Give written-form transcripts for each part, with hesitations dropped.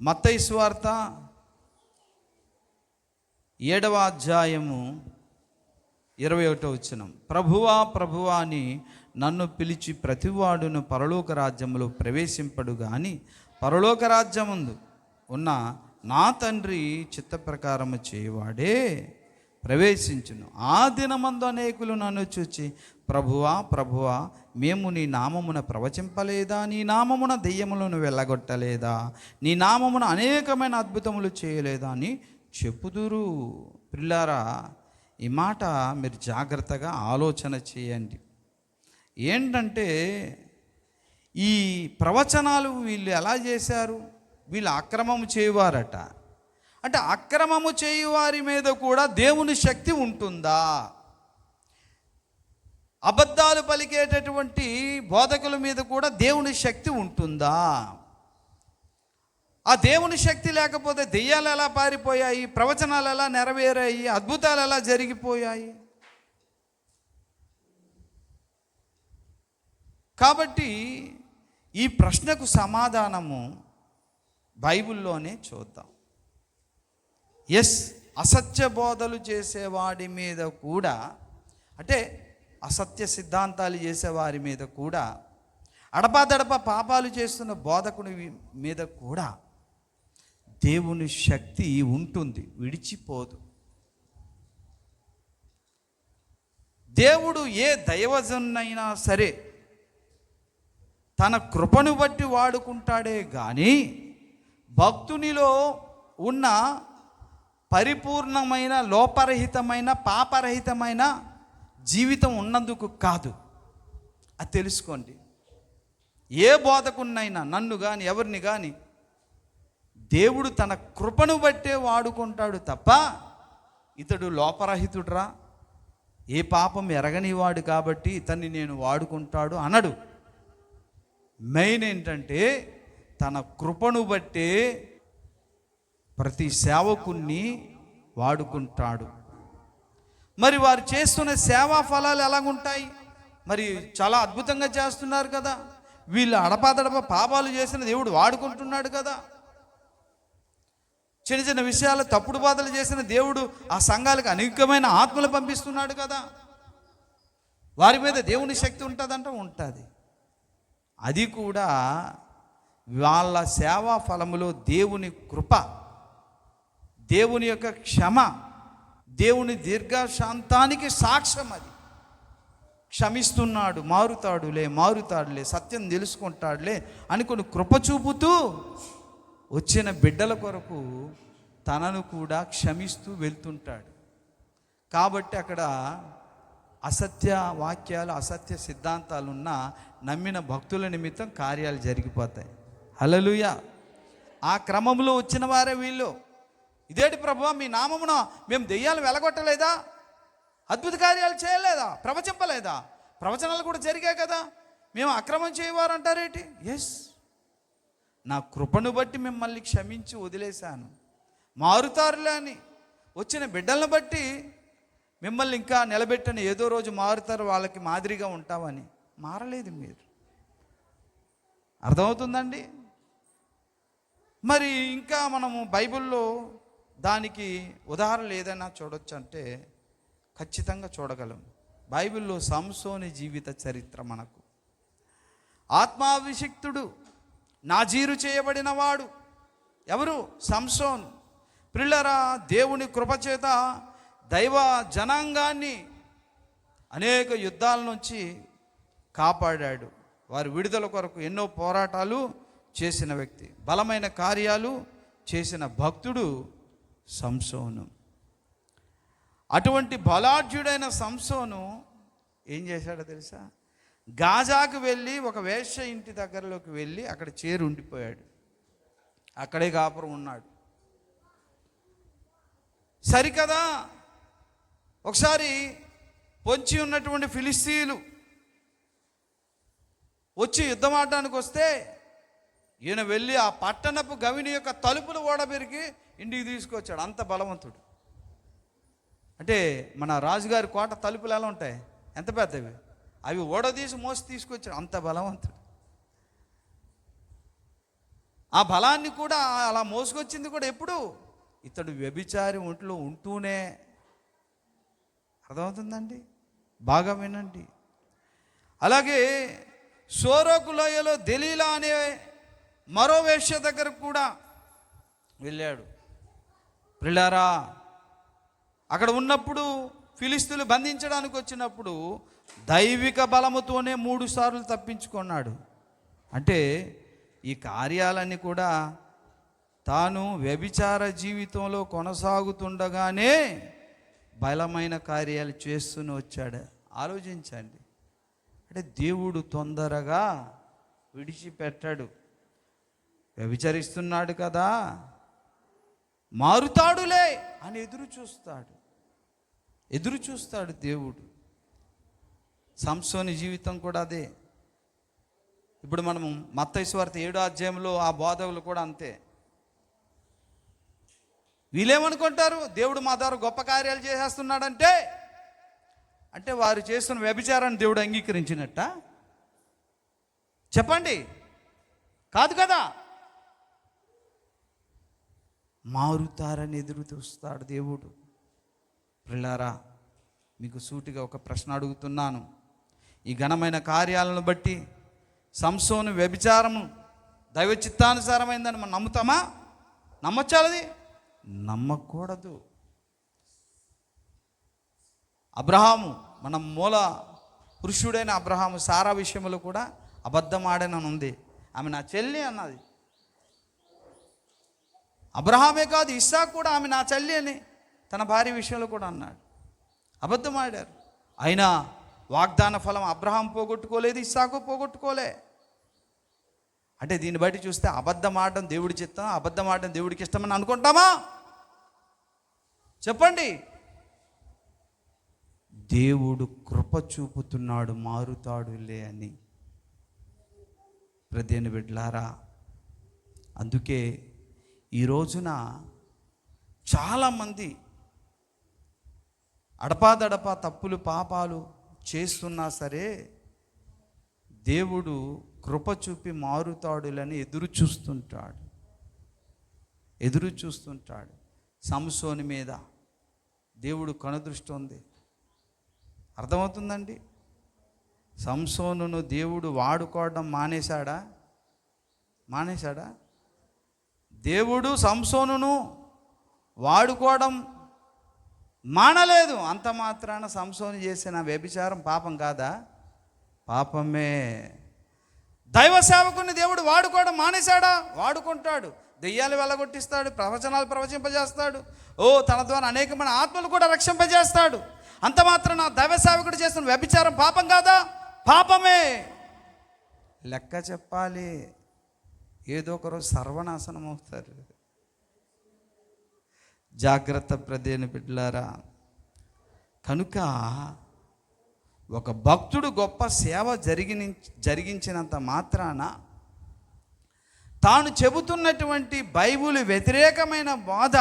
మత్తయి సువార్త 7వ అధ్యాయము 21వ వచనం. ప్రభువా ప్రభువా అని నన్ను పిలిచి ప్రతివాడును పరలోక రాజ్యములో ప్రవేశింపడు గాని పరలోక రాజ్యమందు ఉన్న నా తండ్రి చిత్త ప్రకారము చేయవాడే ప్రవేశించును. ఆ దినమందు అనేకులు నన్ను చూచి ప్రభువా ప్రభువా మేము నీ నామమున ప్రవచింపలేదా, నీ నామమున దెయ్యములను వెళ్ళగొట్టలేదా, నీ నామమున అనేకమైన అద్భుతములు చేయలేదా అని చెప్పుదురు. పిల్లారా, ఈ మాట మీరు జాగ్రత్తగా ఆలోచన చేయండి. ఏంటంటే ఈ ప్రవచనాలు వీళ్ళు ఎలా చేశారు? వీళ్ళు అక్రమము చేయువారట. అంటే అక్రమము చేయువారి మీద కూడా దేవుని శక్తి ఉంటుందా? అబద్ధాలు పలికేటటువంటి బోధకుల మీద కూడా దేవుని శక్తి ఉంటుందా? ఆ దేవుని శక్తి లేకపోతే దెయ్యాలు ఎలా పారిపోయాయి, ప్రవచనాలు ఎలా నెరవేరాయి, అద్భుతాలు ఎలా జరిగిపోయాయి? కాబట్టి ఈ ప్రశ్నకు సమాధానము బైబిల్లోనే చూద్దాం. అసత్య బోధలు చేసేవాడి మీద కూడా, అంటే అసత్య సిద్ధాంతాలు చేసేవారి మీద కూడా, అడపాదడప పాపాలు చేస్తున్న బోధకుని మీద కూడా దేవుని శక్తి ఉంటుంది, విడిచిపోదు. దేవుడు ఏ దైవజనునైనా సరే తన కృపను బట్టి వాడుకుంటాడే కానీ భక్తునిలో ఉన్న పరిపూర్ణమైన లోపరహితమైన పాపరహితమైన జీవితం ఉన్నందుకు కాదు. అది తెలుసుకోండి. ఏ బోధకున్నైనా, నన్ను కానీ ఎవరిని కానీ దేవుడు తన కృపను బట్టే వాడుకుంటాడు తప్ప ఇతడు లోపరహితుడురా, ఏ పాపం ఎరగనివాడు కాబట్టి ఇతన్ని నేను వాడుకుంటాడు అనడు. మెయిన్ ఏంటంటే తన కృపను బట్టే ప్రతి సేవకుణ్ణి వాడుకుంటాడు. మరి వారు చేస్తున్న సేవా ఫలాలు ఎలాగుంటాయి? మరి చాలా అద్భుతంగా చేస్తున్నారు కదా. వీళ్ళు అడపాదడప పాపాలు చేసిన దేవుడు వాడుకుంటున్నాడు కదా. చిన్న చిన్న విషయాలు తప్పుడు బాధలు చేసిన దేవుడు ఆ సంఘాలకు అనేకమైన ఆత్మలు పంపిస్తున్నాడు కదా. వారి మీద దేవుని శక్తి ఉంటుందంటే ఉంటుంది. అది కూడా వాళ్ళ సేవా ఫలములో దేవుని కృప, దేవుని యొక్క క్షమ, దేవుని దీర్ఘశాంతానికి సాక్ష్యం. అది క్షమిస్తున్నాడు, మారుతాడులే, సత్యం తెలుసుకుంటాడులే అనుకుని కృప చూపుతూ వచ్చిన బిడ్డల కొరకు తనను కూడా క్షమిస్తూ వెళ్తుంటాడు. కాబట్టి అక్కడ అసత్య వాక్యాలు, అసత్య సిద్ధాంతాలు ఉన్న నమ్మిన భక్తుల నిమిత్తం కార్యాలు జరిగిపోతాయి. హల్లెలూయా. ఆ క్రమంలో వచ్చిన వారే వీళ్ళు. ఇదేంటి ప్రభువా, మీ నామమున మేము దెయ్యాలు వెలగొట్టలేదా, అద్భుత కార్యాలు చేయలేదా, ప్రవచింపలేదా, ప్రవచనాలు కూడా జరిగాయి కదా, మేము అక్రమం చేయవారు అంటారేంటి? నా కృపను బట్టి మిమ్మల్ని క్షమించి వదిలేశాను, మారుతారులే అని వచ్చిన బిడ్డలను బట్టి మిమ్మల్ని ఇంకా నిలబెట్టని, ఏదో రోజు మారుతారు, వాళ్ళకి మాదిరిగా ఉంటామని. మారలేదు మీరు. అర్థమవుతుందండి? మరి ఇంకా మనము బైబిల్లో దానికి ఉదాహరణలు ఏదైనా చూడొచ్చు అంటే ఖచ్చితంగా చూడగలం. బైబిల్లో సంసోని జీవిత చరిత్ర మనకు. ఆత్మాభిషిక్తుడు, నాజీరు చేయబడిన వాడు ఎవరు? సంసోను. ప్రియులారా, దేవుని కృపచేత దైవ జనాంగాన్ని అనేక యుద్ధాల నుంచి కాపాడాడు. వారి విడుదల కొరకు ఎన్నో పోరాటాలు చేసిన వ్యక్తి, బలమైన కార్యాలు చేసిన భక్తుడు సంసోను. అటువంటి బలాఢ్యుడైన సంసోను ఏం చేశాడో తెలుసా? గాజాకు వెళ్ళి ఒక వేశ్య ఇంటి దగ్గరలోకి వెళ్ళి అక్కడ చేరి ఉండిపోయాడు. అక్కడే కాపురం ఉన్నాడు. సరికదా, ఒకసారి పొంచి ఉన్నటువంటి ఫిలిస్తీయులు వచ్చి యుద్ధమాడడానికి వస్తే ఈయన వెళ్ళి ఆ పట్టణపు గవిని యొక్క తలుపులు ఓడబెరికి ఇంటికి తీసుకొచ్చాడు. అంత బలవంతుడు. అంటే మన రాజుగారి కోట తలుపులు ఎలా ఉంటాయి, ఎంత పెద్దవి, అవి ఓడదీసి మోసి తీసుకొచ్చాడు. అంత బలవంతుడు. ఆ బలాన్ని కూడా అలా మోసుకొచ్చింది కూడా ఎప్పుడు? ఇతడు వ్యభిచారి ఒంట్లో ఉంటూనే. అర్థమవుతుందండి? బాగా వినండి. అలాగే సోరోకు లోయలో దెలీలా అనే మరో వేశ్య దగ్గర కూడా వెళ్ళాడు. ప్రియులారా, అక్కడ ఉన్నప్పుడు ఫిలిస్తీయులు బంధించడానికి వచ్చినప్పుడు దైవిక బలముతోనే 3 సార్లు తప్పించుకున్నాడు. అంటే ఈ కార్యాలన్నీ కూడా తాను వ్యభిచార జీవితంలో కొనసాగుతుండగానే బలమైన కార్యాలు చేస్తూనే వచ్చాడు. ఆలోచించండి. అంటే దేవుడు తొందరగా విడిచిపెట్టాడు. వ్యభిచరిస్తున్నాడు కదా, మారుతాడులే అని ఎదురు చూస్తాడు దేవుడు. సంసోని జీవితం కూడా అదే. ఇప్పుడు మనము మత్తయి సువార్త 7వ అధ్యాయంలో ఆ బోధకులు కూడా అంతే. వీళ్ళేమనుకుంటారు? దేవుడు మా ద్వారా గొప్ప కార్యాలు చేసేస్తున్నాడంటే అంటే వారు చేస్తున్న వ్యభిచారాన్ని దేవుడు అంగీకరించినట్ట? చెప్పండి. కాదు కదా. మారుతారని ఎదురు చూస్తాడు దేవుడు. ప్రియులారా, మీకు సూటిగా ఒక ప్రశ్న అడుగుతున్నాను. ఈ ఘనమైన కార్యాలను బట్టి సంసోను వ్యభిచారము దైవ చిత్తానుసారమైందని మనం నమ్ముతామా? నమ్మొచ్చాలది? నమ్మకూడదు. అబ్రహాము, మన మూల పురుషుడైన అబ్రహాము సారా విషయంలో కూడా అబద్ధం ఆడనని ఉంది. ఆమె నా చెల్లి అన్నది. అబ్రహామే కాదు, ఇస్సాకు కూడా ఆమె నా చెల్లి అని తన భార్య విషయంలో కూడా అన్నాడు. అబద్ధం ఆడారు. అయినా వాగ్దాన ఫలం అబ్రహాం పోగొట్టుకోలేదు, ఇస్సాకు పోగొట్టుకోలే. అంటే దీన్ని బట్టి చూస్తే అబద్ధం ఆడడం దేవుడి చిత్తం, అబద్ధం ఆడడం దేవుడికి ఇష్టమని అనుకుంటామా? చెప్పండి. దేవుడు కృప చూపుతున్నాడు, మారుతాడులే అని. ప్రదేని బిడ్డలారా, అందుకే ఈ రోజున చాలామంది అడపాదడపా తప్పులు పాపాలు చేస్తున్నా సరే దేవుడు కృప చూపి మారుతాడులని ఎదురు చూస్తుంటాడు. సంసోని మీద దేవుడు కనుదృష్టి ఉంది. అర్థమవుతుందండి? సంసోనును దేవుడు వాడుకోవడం మానేశాడా? దేవుడు సంసోనును వాడుకోవడం మానలేదు. అంత మాత్రాన సంసోను చేసిన వ్యభిచారం పాపం కాదా? పాపమే. దైవ సేవకుని దేవుడు వాడుకోవడం మానేశాడా? వాడుకుంటాడు. దెయ్యాలు వెళ్ళగొట్టిస్తాడు, ప్రవచనాలు ప్రవచింపజేస్తాడు. తన ద్వారా అనేకమైన ఆత్మలు కూడా రక్షింపజేస్తాడు. అంత మాత్రాన దైవ సేవకుడు చేసిన వ్యభిచారం పాపం కాదా? పాపమే. లెక్క చెప్పాలి. ఏదో ఒకరోజు సర్వనాశనం అవుతారు. జాగ్రత్త ప్రదేని బిడ్డలారా. కనుక ఒక భక్తుడు గొప్ప సేవ జరిగించినంత మాత్రాన తాను చెబుతున్నటువంటి బైబిల్ వ్యతిరేకమైన బోధ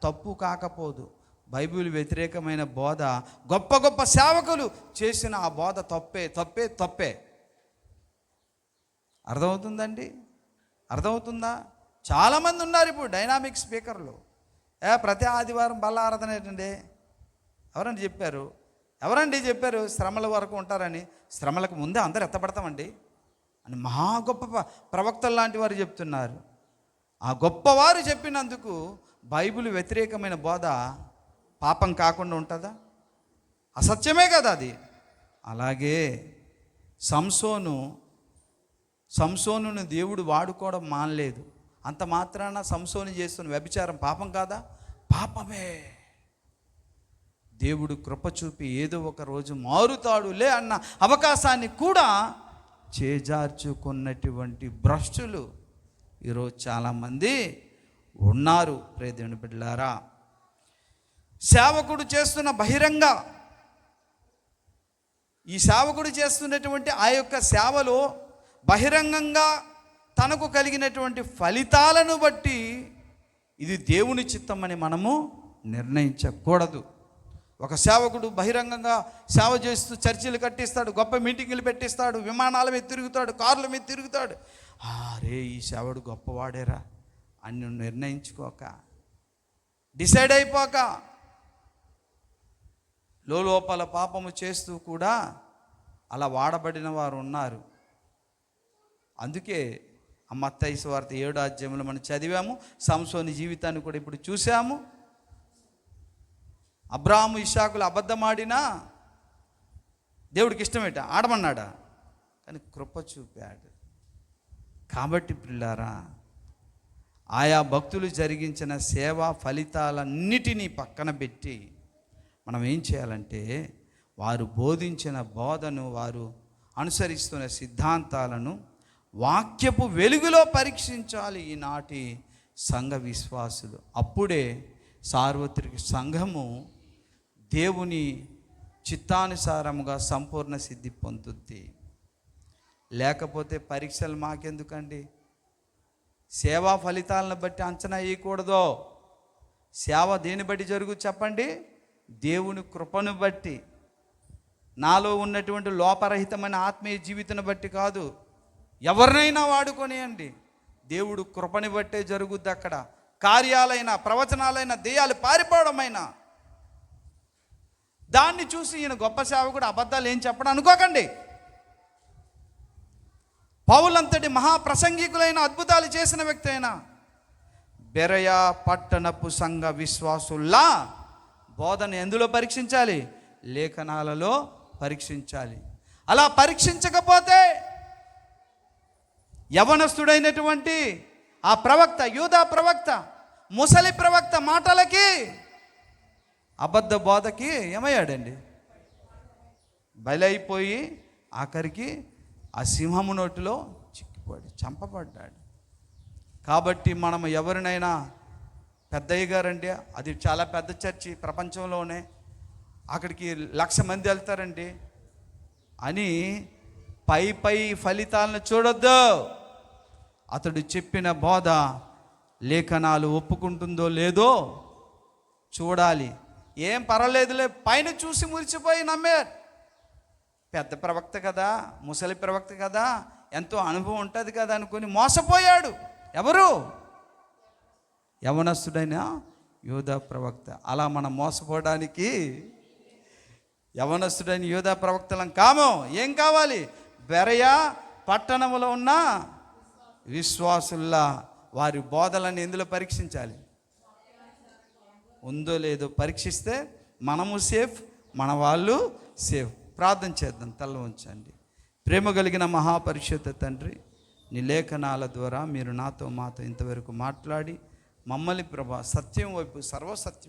తప్పు కాకపోదు. బైబిల్ వ్యతిరేకమైన బోధ గొప్ప గొప్ప సేవకులు చేసిన ఆ బోధ తప్పే. అర్థమవుతుందండి? అర్థమవుతుందా? చాలామంది ఉన్నారు ఇప్పుడు డైనామిక్ స్పీకర్లు. ప్రతి ఆదివారం బల్ల ఆరాధన ఏంటండి? ఎవరండి చెప్పారు శ్రమల వరకు ఉంటారని? శ్రమలకు ముందే అందరు ఎత్తపడతామండి అని మహా గొప్ప ప్రవక్తలు లాంటి వారు చెప్తున్నారు. ఆ గొప్పవారు చెప్పినందుకు బైబిల్ వ్యతిరేకమైన బోధ పాపం కాకుండా ఉంటుందా? అసత్యమే కదా అది. అలాగే సంసోనును దేవుడు వాడుకోవడం మానలేదు. అంత మాత్రాన సంసోను చేస్తున్న వ్యభిచారం పాపం కాదా? పాపమే. దేవుడు కృప చూపి ఏదో ఒక రోజు మారుతాడులే అన్న అవకాశాన్ని కూడా చేజార్చుకున్నటువంటి భ్రష్టులు ఈరోజు చాలామంది ఉన్నారు. ప్రియదేవుని బిడ్డలారా, సేవకుడు చేస్తున్న ఈ సేవకుడు చేస్తున్నటువంటి ఆ యొక్క సేవలో బహిరంగంగా తనకు కలిగినటువంటి ఫలితాలను బట్టి ఇది దేవుని చిత్తమని మనము నిర్ణయించకూడదు. ఒక సేవకుడు బహిరంగంగా సేవ చేస్తూ చర్చిలు కట్టిస్తాడు, గొప్ప మీటింగులు పెట్టిస్తాడు, విమానాల మీద తిరుగుతాడు, కార్ల మీద తిరుగుతాడు. అరే ఈ సేవడు గొప్పవాడేరా అని నువ్వు నిర్ణయించుకోక, డిసైడ్ అయిపోక, లోపల పాపము చేస్తూ కూడా అలా వాడబడిన వారు ఉన్నారు. అందుకే మత్తయి సువార్త 7వ అధ్యాయంలో మనం చదివాము. సంసోని జీవితాన్ని కూడా ఇప్పుడు చూసాము. అబ్రాహాము ఇస్సాకులు అబద్ధమాడినా దేవుడికి ఇష్టమేట, ఆడమన్నాడా? కానీ కృప చూపాడు. కాబట్టి పిల్లారా, ఆయా భక్తులు జరిగించిన సేవా ఫలితాలన్నిటినీ పక్కన పెట్టి మనం ఏం చేయాలంటే, వారు బోధించిన బోధను, వారు అనుసరిస్తున్న సిద్ధాంతాలను వాక్యపు వెలుగులో పరీక్షించాలి ఈనాటి సంఘ విశ్వాసులు. అప్పుడే సార్వత్రిక సంఘము దేవుని చిత్తానుసారముగా సంపూర్ణ సిద్ధి పొందుద్ది. లేకపోతే పరీక్షలు మాకెందుకండి? సేవా ఫలితాలను బట్టి అంచనా వేయకూడదు. సేవ దేని బట్టి జరుగు చెప్పండి? దేవుని కృపను బట్టి, నాలో ఉన్నటువంటి లోపరహితమైన ఆత్మీయ జీవితాన్ని బట్టి కాదు. ఎవరినైనా వాడుకొనియండి, దేవుడు కృపని బట్టే జరుగుద్ది. అక్కడ కార్యాలైన, ప్రవచనాలైన, దెయ్యాలు పారిపోవడమైనా దాన్ని చూసి ఈయన గొప్ప సేవకుడు అబద్ధాలు ఏం చెప్పడం అనుకోకండి. పౌలంతటి మహాప్రసంగికులైన, అద్భుతాలు చేసిన వ్యక్తి అయినా బెరయా పట్టణపు సంఘ విశ్వాసుల్లా బోధన ఎందులో పరీక్షించాలి? లేఖనాలలో పరీక్షించాలి. అలా పరీక్షించకపోతే యవనస్తుడైనటువంటి ఆ ప్రవక్త, యూదా ప్రవక్త, ముసలి ప్రవక్త మాటలకి, అబద్ధ బోధకి ఏమయ్యాడండి? బలైపోయి ఆఖరికి ఆ సింహము నోటిలో చిక్కిపోయాడు, చంపబడ్డాడు. కాబట్టి మనం ఎవరినైనా పెద్దయ్య గారండి, అది చాలా పెద్ద చర్చి ప్రపంచంలోనే, అక్కడికి 1,00,000 మంది వెళ్తారండి అని పై ఫలితాలను చూడొద్దు. అతడు చెప్పిన బోధ లేఖనాలు ఒప్పుకుంటుందో లేదో చూడాలి. ఏం పర్వాలేదులే, పైన చూసి మురిసిపోయి నమ్మారు. పెద్ద ప్రవక్త కదా, ముసలి ప్రవక్త కదా, ఎంతో అనుభవం ఉంటుంది కదా అనుకుని మోసపోయాడు. ఎవరు? యవనస్తుడైన యూదా ప్రవక్త. అలా మనం మోసపోవడానికి యవనస్తుడైన యూదా ప్రవక్తలం కాము. ఏం కావాలి? బెరయా పట్టణంలో ఉన్న విశ్వాసుల్లా వారి బోధలను ఎందులో పరీక్షించాలి? ఉందో లేదో పరీక్షిస్తే మనము సేఫ్, మన వాళ్ళు సేఫ్. ప్రార్థన చేద్దాం, తల ఉంచండి. ప్రేమ కలిగిన మహాపరిశుద్ధ తండ్రి, నీ లేఖనాల ద్వారా మీరు నాతో మాతో ఇంతవరకు మాట్లాడి మమ్మల్ని ప్రభా సత్యం వైపు, సర్వసత్యం